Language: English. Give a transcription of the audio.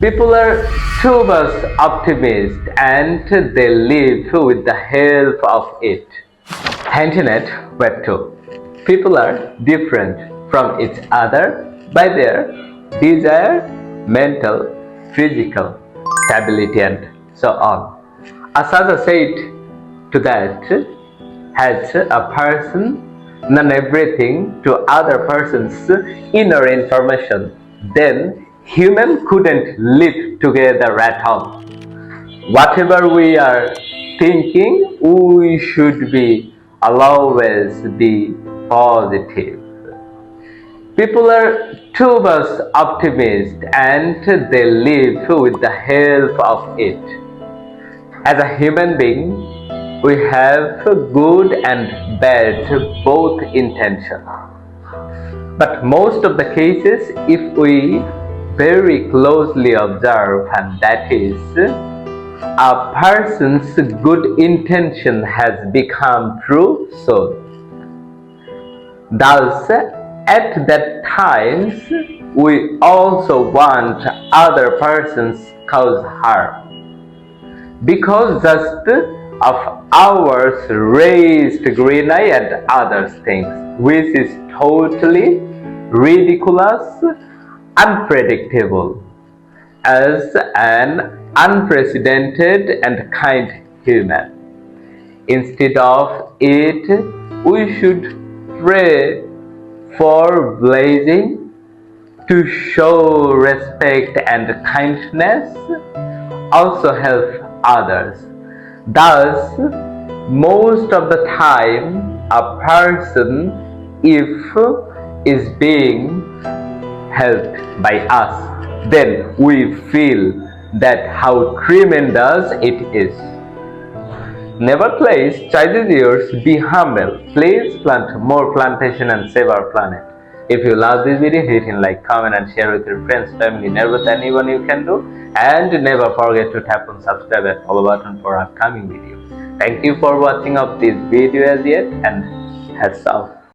People are too much optimist and they live with the help of it. Internet Web 2. People are different from each other by their desire, mental, physical stability, and so on. Asada said to that, has a person known everything to other person's inner information, then human couldn't live together at all. Whatever we are thinking, we should be always be positive. People are too much optimist and they live with the help of it. As a human being, we have good and bad both intentions. But most of the cases, if we very closely observe, and that is, a person's good intention has become true soul. Thus, at that times, we also want other persons cause harm. Because just of ours raised green eye and other things, which is totally ridiculous, unpredictable, as an unprecedented and kind human. Instead of it, we should pray for blessing to show respect and kindness, also help others. Thus, most of the time, a person, if is being helped by us, then we feel that how tremendous it is. Nevertheless, choices yours, be humble. Please plant more plantation and save our planet. If you love this video, hit like, comment and share with your friends, family, neighbors, anyone you can do. And never forget to tap on subscribe and follow button for upcoming videos. Thank you for watching of this video as yet, and hats off.